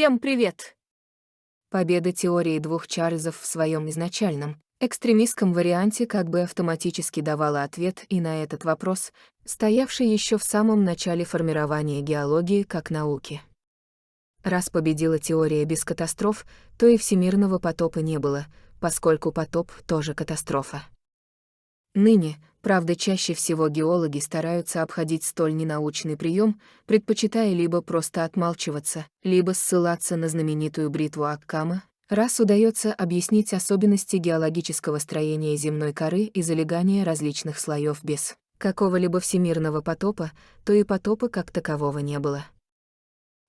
Всем привет! Победа теории двух Чарльзов в своем изначальном, экстремистском варианте как бы автоматически давала ответ и на этот вопрос, стоявший еще в самом начале формирования геологии как науки. Раз победила теория без катастроф, то и всемирного потопа не было, поскольку потоп тоже катастрофа. Ныне, правда, чаще всего геологи стараются обходить столь ненаучный прием, предпочитая либо просто отмалчиваться, либо ссылаться на знаменитую бритву Оккама, раз удается объяснить особенности геологического строения земной коры и залегания различных слоев без какого-либо всемирного потопа, то и потопа как такового не было.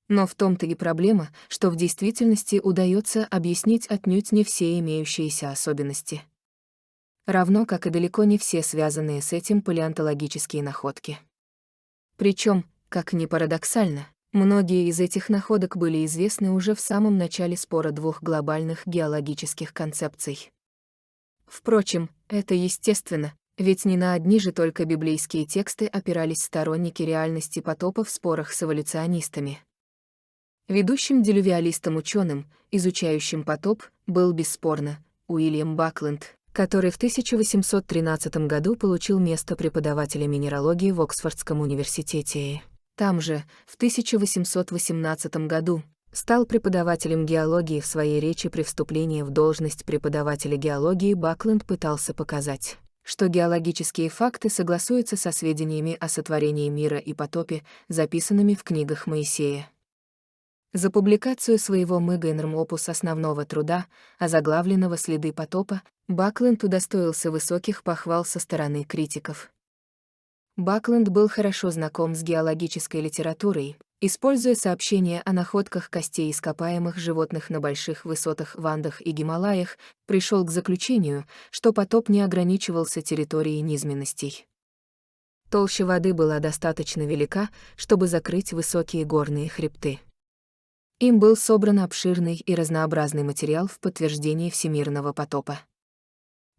Но в том-то и проблема, что в действительности удается объяснить отнюдь не все имеющиеся особенности. Равно как и далеко не все связанные с этим палеонтологические находки. Причем, как ни парадоксально, многие из этих находок были известны уже в самом начале спора двух глобальных геологических концепций. Впрочем, это естественно, ведь не на одни же только библейские тексты опирались сторонники реальности потопа в спорах с эволюционистами. Ведущим делювиалистом-ученым, изучающим потоп, был бесспорно Уильям Бакленд, который в 1813 году получил место преподавателя минералогии в Оксфордском университете. Там же, в 1818 году, стал преподавателем геологии. В своей речи при вступлении в должность преподавателя геологии Бакленд пытался показать, что геологические факты согласуются со сведениями о сотворении мира и потопе, записанными в книгах Моисея. За публикацию своего Мегенрм опус основного труда, озаглавленного «Следы потопа», Бакленд удостоился высоких похвал со стороны критиков. Бакленд был хорошо знаком с геологической литературой, используя сообщения о находках костей ископаемых животных на больших высотах в Андах и Гималаях, пришел к заключению, что потоп не ограничивался территорией низменностей. Толща воды была достаточно велика, чтобы закрыть высокие горные хребты. Им был собран обширный и разнообразный материал в подтверждении всемирного потопа.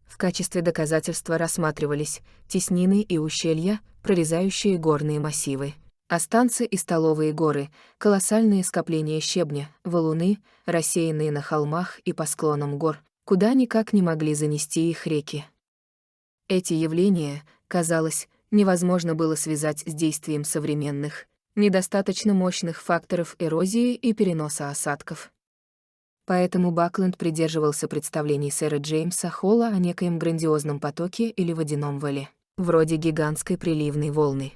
В качестве доказательства рассматривались теснины и ущелья, прорезающие горные массивы, останцы и столовые горы, колоссальные скопления щебня, валуны, рассеянные на холмах и по склонам гор, куда никак не могли занести их реки. Эти явления, казалось, невозможно было связать с действием современных, недостаточно мощных факторов эрозии и переноса осадков. Поэтому Бакленд придерживался представлений сэра Джеймса Холла о некоем грандиозном потоке или водяном вале, вроде гигантской приливной волны.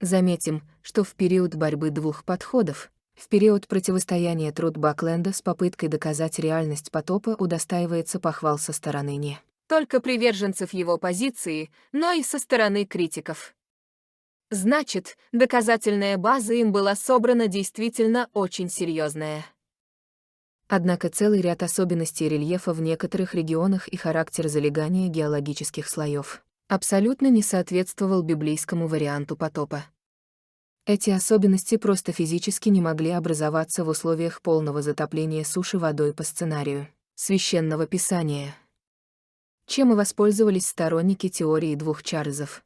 Заметим, что в период борьбы двух подходов, в период противостояния труд Бакленда с попыткой доказать реальность потопа удостаивается похвал со стороны не только приверженцев его позиции, но и со стороны критиков. Значит, доказательная база им была собрана действительно очень серьезная. Однако целый ряд особенностей рельефа в некоторых регионах и характер залегания геологических слоев абсолютно не соответствовал библейскому варианту потопа. Эти особенности просто физически не могли образоваться в условиях полного затопления суши водой по сценарию Священного Писания. Чем и воспользовались сторонники теории двух Чарльзов.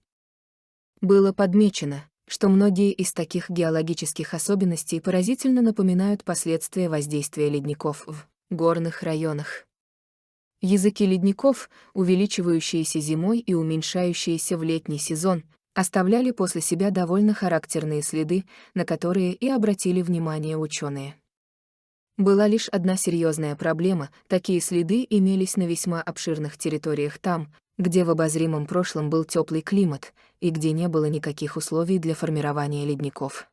Было подмечено, что многие из таких геологических особенностей поразительно напоминают последствия воздействия ледников в горных районах. Языки ледников, увеличивающиеся зимой и уменьшающиеся в летний сезон, оставляли после себя довольно характерные следы, на которые и обратили внимание ученые. Была лишь одна серьезная проблема: такие следы имелись на весьма обширных территориях там, где в обозримом прошлом был теплый климат и где не было никаких условий для формирования ледников.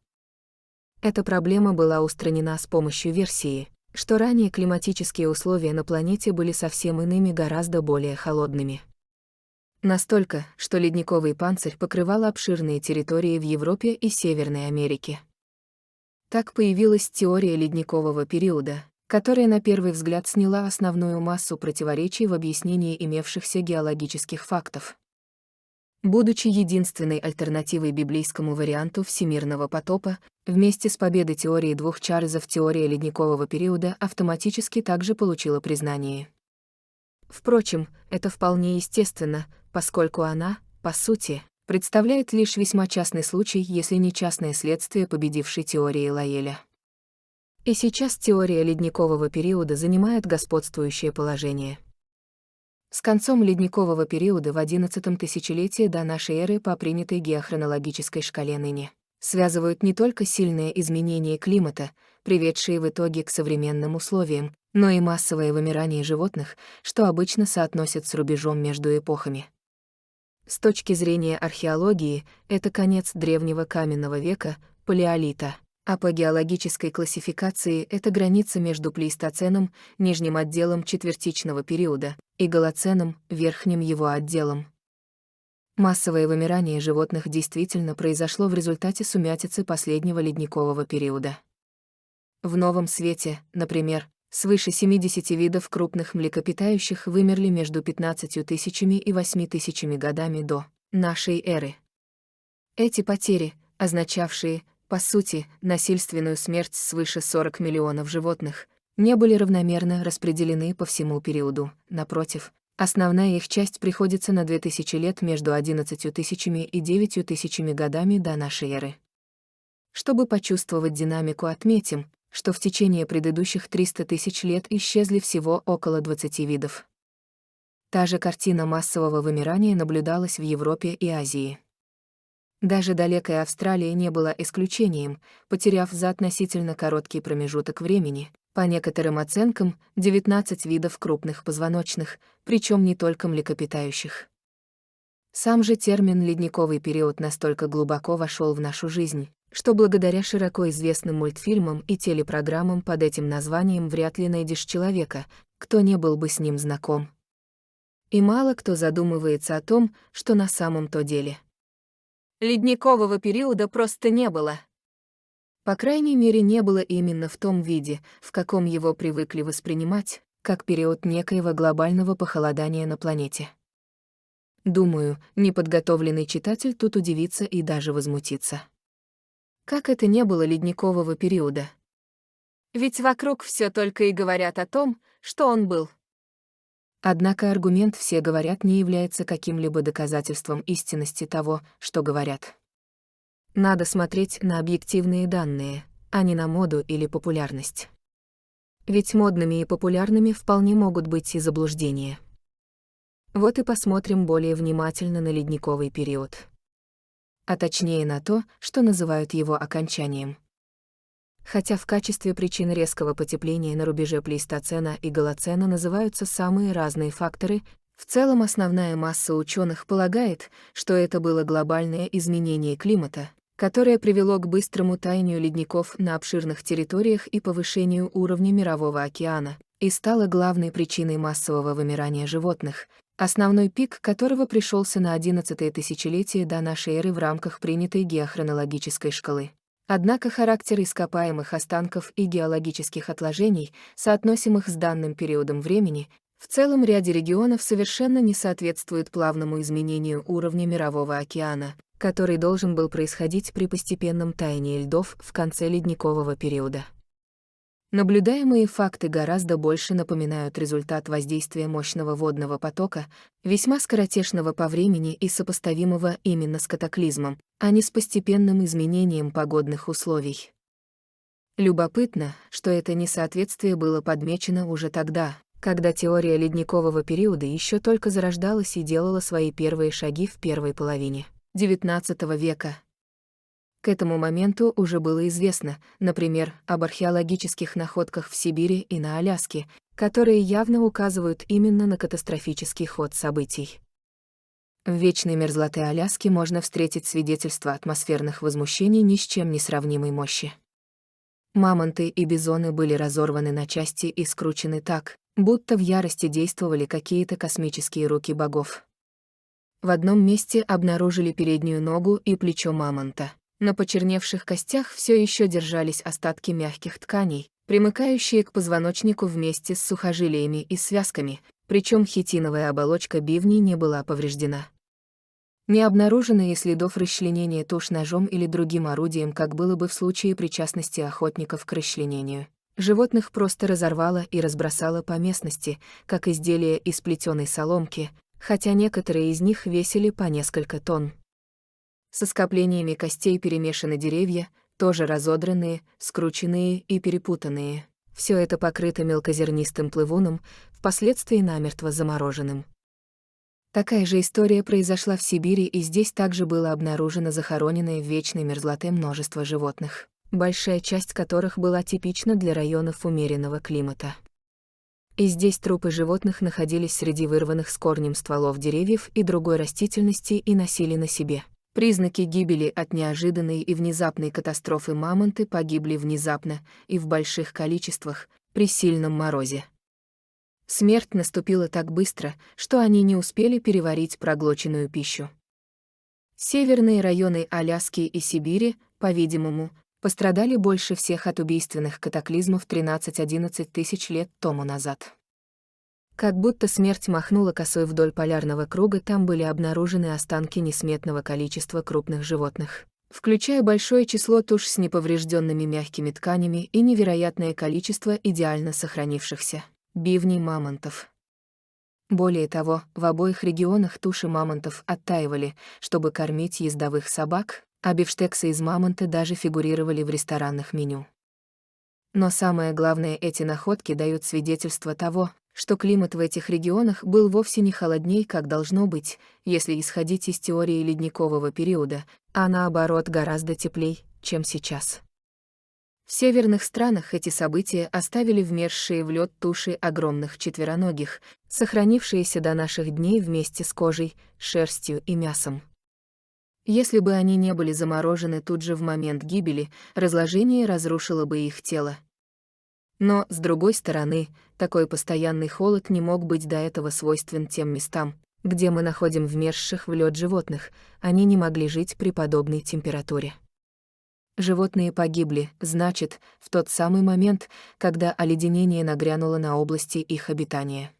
Эта проблема была устранена с помощью версии, что ранее климатические условия на планете были совсем иными, гораздо более холодными. Настолько, что ледниковый панцирь покрывал обширные территории в Европе и Северной Америке. Так появилась теория ледникового периода, которая на первый взгляд сняла основную массу противоречий в объяснении имевшихся геологических фактов. Будучи единственной альтернативой библейскому варианту всемирного потопа, вместе с победой теории двух Чарльзов теория ледникового периода автоматически также получила признание. Впрочем, это вполне естественно, поскольку она, по сути, представляет лишь весьма частный случай, если не частное следствие победившей теории Лайеля. И сейчас теория ледникового периода занимает господствующее положение. С концом ледникового периода в 11 тысячелетии до нашей эры по принятой геохронологической шкале ныне связывают не только сильные изменения климата, приведшие в итоге к современным условиям, но и массовое вымирание животных, что обычно соотносят с рубежом между эпохами. С точки зрения археологии, это конец древнего каменного века, палеолита, а по геологической классификации это граница между плейстоценом, нижним отделом четвертичного периода, и голоценом, верхним его отделом. Массовое вымирание животных действительно произошло в результате сумятицы последнего ледникового периода. В Новом Свете, например, свыше 70 видов крупных млекопитающих вымерли между 15 тысячами и 8 тысячами годами до нашей эры. Эти потери, означавшие, по сути, насильственную смерть свыше 40 миллионов животных, не были равномерно распределены по всему периоду. Напротив, основная их часть приходится на 2000 лет между 11 тысячами и 9 тысячами годами до нашей эры. Чтобы почувствовать динамику, отметим, что в течение предыдущих 300 тысяч лет исчезли всего около 20 видов. Та же картина массового вымирания наблюдалась в Европе и Азии. Даже далекая Австралия не была исключением, потеряв за относительно короткий промежуток времени, по некоторым оценкам, 19 видов крупных позвоночных, причем не только млекопитающих. Сам же термин «ледниковый период» настолько глубоко вошел в нашу жизнь, что благодаря широко известным мультфильмам и телепрограммам под этим названием вряд ли найдешь человека, кто не был бы с ним знаком. И мало кто задумывается о том, что на самом-то деле ледникового периода просто не было. По крайней мере, не было именно в том виде, в каком его привыкли воспринимать, как период некоего глобального похолодания на планете. Думаю, неподготовленный читатель тут удивится и даже возмутится. Как это не было ледникового периода? Ведь вокруг все только и говорят о том, что он был. Однако аргумент «все говорят» не является каким-либо доказательством истинности того, что говорят. Надо смотреть на объективные данные, а не на моду или популярность. Ведь модными и популярными вполне могут быть и заблуждения. Вот и посмотрим более внимательно на ледниковый период. А точнее на то, что называют его окончанием. Хотя в качестве причин резкого потепления на рубеже плейстоцена и голоцена называются самые разные факторы, в целом основная масса ученых полагает, что это было глобальное изменение климата, которое привело к быстрому таянию ледников на обширных территориях и повышению уровня Мирового океана, и стало главной причиной массового вымирания животных, основной пик которого пришелся на 11 тысячелетие до нашей эры в рамках принятой геохронологической шкалы. Однако характер ископаемых останков и геологических отложений, соотносимых с данным периодом времени, в целом ряде регионов совершенно не соответствует плавному изменению уровня Мирового океана, который должен был происходить при постепенном таянии льдов в конце ледникового периода. Наблюдаемые факты гораздо больше напоминают результат воздействия мощного водного потока, весьма скоротечного по времени и сопоставимого именно с катаклизмом, а не с постепенным изменением погодных условий. Любопытно, что это несоответствие было подмечено уже тогда, когда теория ледникового периода еще только зарождалась и делала свои первые шаги в первой половине XIX века. К этому моменту уже было известно, например, об археологических находках в Сибири и на Аляске, которые явно указывают именно на катастрофический ход событий. В вечной мерзлоте Аляски можно встретить свидетельства атмосферных возмущений ни с чем не сравнимой мощи. Мамонты и бизоны были разорваны на части и скручены так, будто в ярости действовали какие-то космические руки богов. В одном месте обнаружили переднюю ногу и плечо мамонта. На почерневших костях все еще держались остатки мягких тканей, примыкающие к позвоночнику вместе с сухожилиями и связками, причем хитиновая оболочка бивней не была повреждена. Не обнаружено и следов расчленения туш ножом или другим орудием, как было бы в случае причастности охотников к расчленению. Животных просто разорвало и разбросало по местности, как изделия из плетеной соломки, хотя некоторые из них весили по несколько тонн. Со скоплениями костей перемешаны деревья, тоже разодранные, скрученные и перепутанные. Все это покрыто мелкозернистым плывуном, впоследствии намертво замороженным. Такая же история произошла в Сибири, и здесь также было обнаружено захороненное в вечной мерзлоте множество животных, большая часть которых была типична для районов умеренного климата. И здесь трупы животных находились среди вырванных с корнем стволов деревьев и другой растительности и носили на себе признаки гибели от неожиданной и внезапной катастрофы. Мамонты погибли внезапно и в больших количествах при сильном морозе. Смерть наступила так быстро, что они не успели переварить проглоченную пищу. Северные районы Аляски и Сибири, по-видимому, пострадали больше всех от убийственных катаклизмов 13-11 тысяч лет тому назад. Как будто смерть махнула косой вдоль полярного круга, там были обнаружены останки несметного количества крупных животных, включая большое число туш с неповрежденными мягкими тканями и невероятное количество идеально сохранившихся бивней мамонтов. Более того, в обоих регионах туши мамонтов оттаивали, чтобы кормить ездовых собак, а бифштексы из мамонта даже фигурировали в ресторанных меню. Но самое главное, эти находки дают свидетельство того, что климат в этих регионах был вовсе не холодней, как должно быть, если исходить из теории ледникового периода, а наоборот гораздо теплей, чем сейчас. В северных странах эти события оставили вмерзшие в лед туши огромных четвероногих, сохранившиеся до наших дней вместе с кожей, шерстью и мясом. Если бы они не были заморожены тут же в момент гибели, разложение разрушило бы их тело. Но, с другой стороны, такой постоянный холод не мог быть до этого свойствен тем местам, где мы находим вмерзших в лед животных, они не могли жить при подобной температуре. Животные погибли, значит, в тот самый момент, когда оледенение нагрянуло на области их обитания.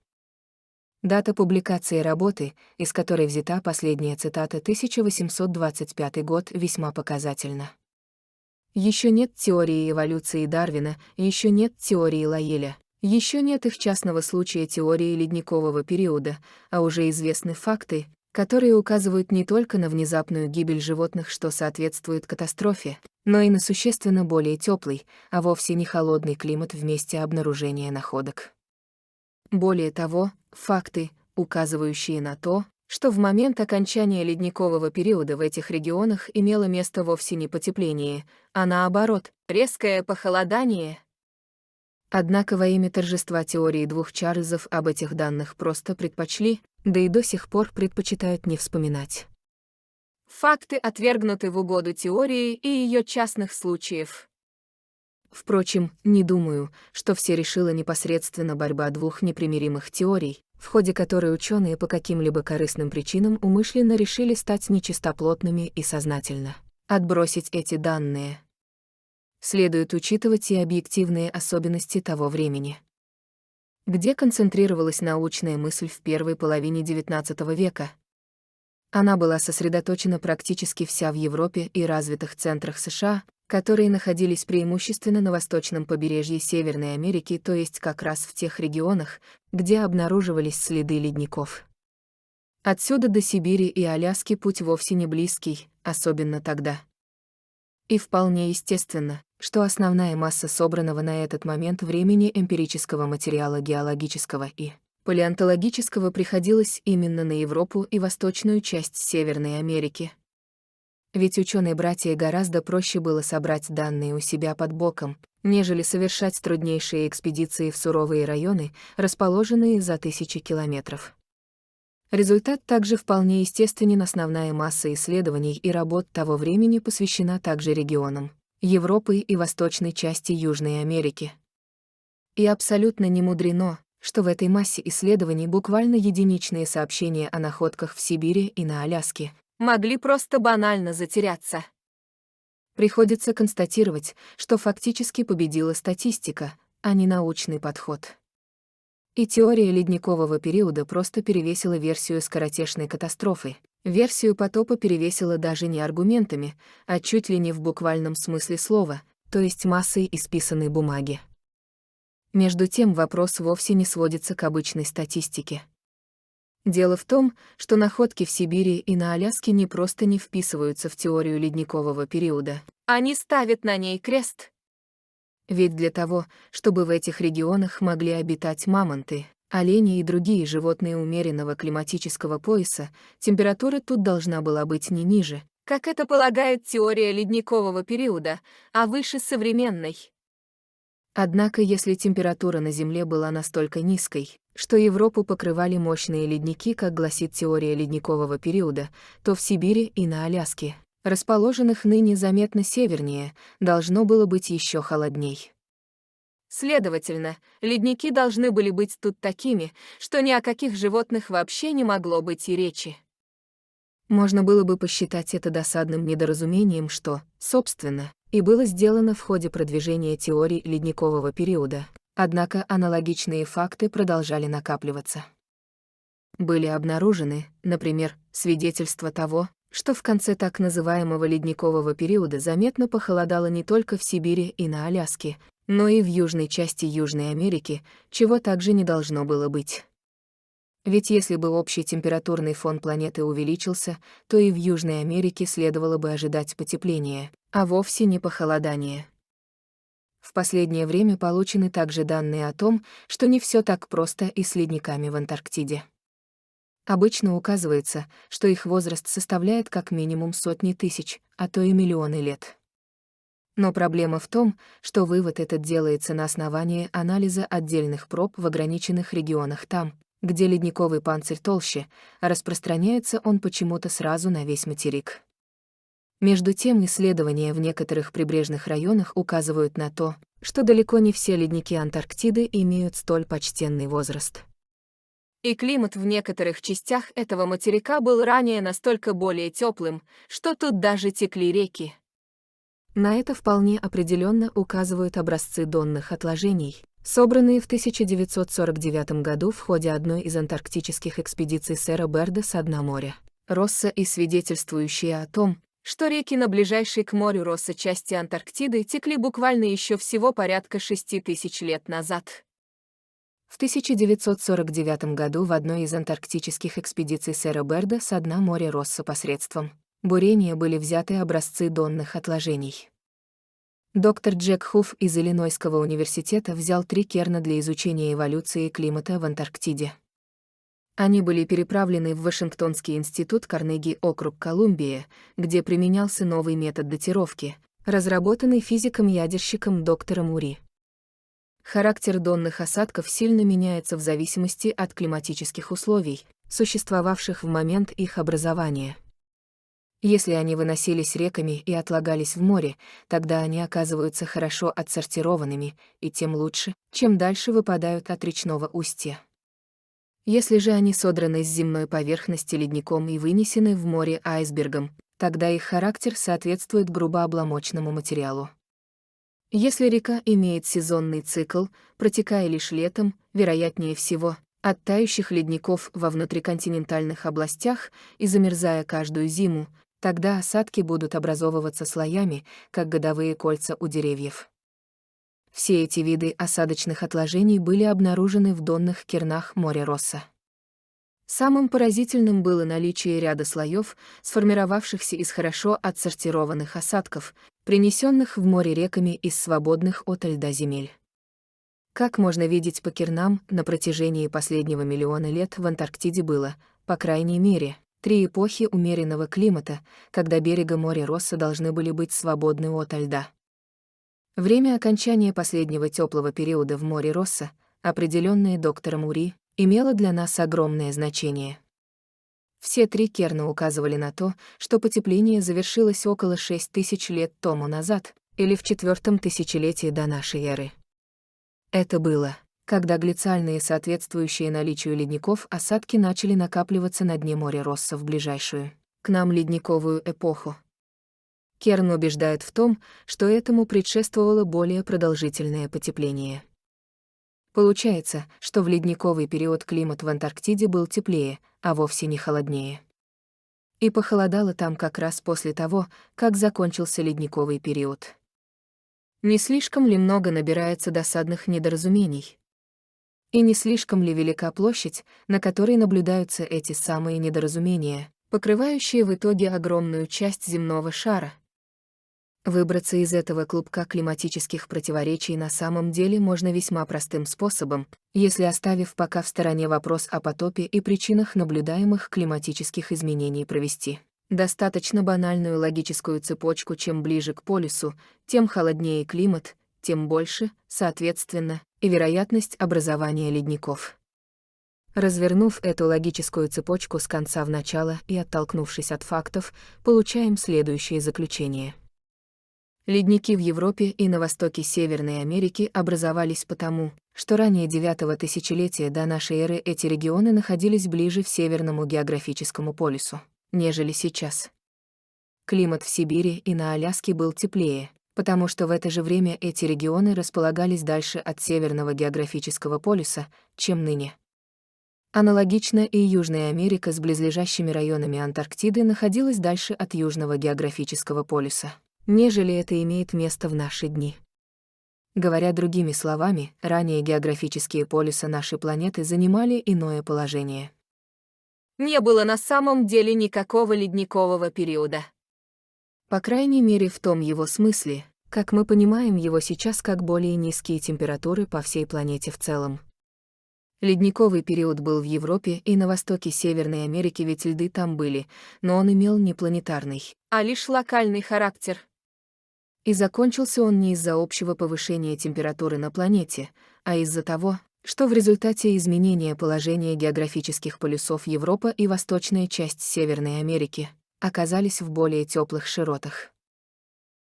Дата публикации работы, из которой взята последняя цитата, 1825 год, весьма показательна. Еще нет теории эволюции Дарвина, еще нет теории Лайеля, еще нет их частного случая теории ледникового периода, а уже известны факты, которые указывают не только на внезапную гибель животных, что соответствует катастрофе, но и на существенно более теплый, а вовсе не холодный климат в месте обнаружения находок. Более того, факты, указывающие на то, что в момент окончания ледникового периода в этих регионах имело место вовсе не потепление, а наоборот, резкое похолодание. Однако во имя торжества теории двух Чарльзов об этих данных просто предпочли, да и до сих пор предпочитают не вспоминать. Факты отвергнуты в угоду теории и ее частных случаев. Впрочем, не думаю, что все решила непосредственно борьба двух непримиримых теорий, в ходе которой ученые по каким-либо корыстным причинам умышленно решили стать нечистоплотными и сознательно отбросить эти данные. Следует учитывать и объективные особенности того времени, где концентрировалась научная мысль в первой половине XIX века. Она была сосредоточена практически вся в Европе и развитых центрах США, которые находились преимущественно на восточном побережье Северной Америки, то есть как раз в тех регионах, где обнаруживались следы ледников. Отсюда до Сибири и Аляски путь вовсе не близкий, особенно тогда. И вполне естественно, что основная масса собранного на этот момент времени эмпирического материала геологического и палеонтологического приходилась именно на Европу и восточную часть Северной Америки. Ведь ученые-братья гораздо проще было собрать данные у себя под боком, нежели совершать труднейшие экспедиции в суровые районы, расположенные за тысячи километров. Результат также вполне естественен. Основная масса исследований и работ того времени посвящена также регионам Европы и восточной части Южной Америки. И абсолютно не мудрено, что в этой массе исследований буквально единичные сообщения о находках в Сибири и на Аляске могли просто банально затеряться. Приходится констатировать, что фактически победила статистика, а не научный подход. И теория ледникового периода просто перевесила версию скоротечной катастрофы. Версию потопа перевесила даже не аргументами, а чуть ли не в буквальном смысле слова, то есть массой исписанной бумаги. Между тем вопрос вовсе не сводится к обычной статистике. Дело в том, что находки в Сибири и на Аляске не просто не вписываются в теорию ледникового периода. Они ставят на ней крест. Ведь для того, чтобы в этих регионах могли обитать мамонты, олени и другие животные умеренного климатического пояса, температура тут должна была быть не ниже, как это полагает теория ледникового периода, а выше современной. Однако, если температура на Земле была настолько низкой, что Европу покрывали мощные ледники, как гласит теория ледникового периода, то в Сибири и на Аляске, расположенных ныне заметно севернее, должно было быть еще холодней. Следовательно, ледники должны были быть тут такими, что ни о каких животных вообще не могло быть и речи. Можно было бы посчитать это досадным недоразумением, что, собственно, и было сделано в ходе продвижения теории ледникового периода, однако аналогичные факты продолжали накапливаться. Были обнаружены, например, свидетельства того, что в конце так называемого ледникового периода заметно похолодало не только в Сибири и на Аляске, но и в южной части Южной Америки, чего также не должно было быть. Ведь если бы общий температурный фон планеты увеличился, то и в Южной Америке следовало бы ожидать потепления, а вовсе не похолодания. В последнее время получены также данные о том, что не все так просто и с ледниками в Антарктиде. Обычно указывается, что их возраст составляет как минимум сотни тысяч, а то и миллионы лет. Но проблема в том, что вывод этот делается на основании анализа отдельных проб в ограниченных регионах там, где ледниковый панцирь толще, а распространяется он почему-то сразу на весь материк. Между тем, исследования в некоторых прибрежных районах указывают на то, что далеко не все ледники Антарктиды имеют столь почтенный возраст. И климат в некоторых частях этого материка был ранее настолько более теплым, что тут даже текли реки. На это вполне определенно указывают образцы донных отложений, собранные в 1949 году в ходе одной из антарктических экспедиций сэра Берда со дна моря Росса и свидетельствующие о том, что реки на ближайшей к морю Росса части Антарктиды текли буквально еще всего порядка 6000 лет назад. В 1949 году в одной из антарктических экспедиций сэра Берда со дна моря Росса посредством бурения были взяты образцы донных отложений. Доктор Джек Хуф из Иллинойского университета взял 3 керна для изучения эволюции климата в Антарктиде. Они были переправлены в Вашингтонский институт Карнеги, округ Колумбия, где применялся новый метод датировки, разработанный физиком-ядерщиком доктором Ури. Характер донных осадков сильно меняется в зависимости от климатических условий, существовавших в момент их образования. Если они выносились реками и отлагались в море, тогда они оказываются хорошо отсортированными, и тем лучше, чем дальше выпадают от речного устья. Если же они содраны с земной поверхности ледником и вынесены в море айсбергом, тогда их характер соответствует грубообломочному материалу. Если река имеет сезонный цикл, протекая лишь летом, вероятнее всего, от тающих ледников во внутриконтинентальных областях и замерзая каждую зиму, тогда осадки будут образовываться слоями, как годовые кольца у деревьев. Все эти виды осадочных отложений были обнаружены в донных кернах моря Росса. Самым поразительным было наличие ряда слоев, сформировавшихся из хорошо отсортированных осадков, принесенных в море реками из свободных от льда земель. Как можно видеть по кернам, на протяжении последнего миллиона лет в Антарктиде было, по крайней мере, 3 эпохи умеренного климата, когда берега моря Росса должны были быть свободны от льда. Время окончания последнего теплого периода в море Росса, определенное доктором Ури, имело для нас огромное значение. Все 3 керна указывали на то, что потепление завершилось около 6000 лет тому назад, или в 4-м тысячелетии до нашей эры. Это было, когда глициальные, соответствующие наличию ледников, осадки начали накапливаться на дне моря Росса в ближайшую к нам ледниковую эпоху. Керн убеждает в том, что этому предшествовало более продолжительное потепление. Получается, что в ледниковый период климат в Антарктиде был теплее, а вовсе не холоднее. И похолодало там как раз после того, как закончился ледниковый период. Не слишком ли много набирается досадных недоразумений? И не слишком ли велика площадь, на которой наблюдаются эти самые недоразумения, покрывающие в итоге огромную часть земного шара? Выбраться из этого клубка климатических противоречий на самом деле можно весьма простым способом, если оставив пока в стороне вопрос о потопе и причинах наблюдаемых климатических изменений провести достаточно банальную логическую цепочку: чем ближе к полюсу, тем холоднее климат, тем больше, соответственно, и вероятность образования ледников. Развернув эту логическую цепочку с конца в начало и оттолкнувшись от фактов, получаем следующее заключение. Ледники в Европе и на востоке Северной Америки образовались потому, что ранее 9-го тысячелетия до нашей эры эти регионы находились ближе к северному географическому полюсу, нежели сейчас. Климат в Сибири и на Аляске был теплее, потому что в это же время эти регионы располагались дальше от северного географического полюса, чем ныне. Аналогично и Южная Америка с близлежащими районами Антарктиды находилась дальше от южного географического полюса, нежели это имеет место в наши дни. Говоря другими словами, ранее географические полюса нашей планеты занимали иное положение. Не было на самом деле никакого ледникового периода. По крайней мере, в том его смысле, как мы понимаем его сейчас как более низкие температуры по всей планете в целом. Ледниковый период был в Европе и на востоке Северной Америки, ведь льды там были, но он имел не планетарный, а лишь локальный характер. И закончился он не из-за общего повышения температуры на планете, а из-за того, что в результате изменения положения географических полюсов Европа и восточная часть Северной Америки оказались в более теплых широтах.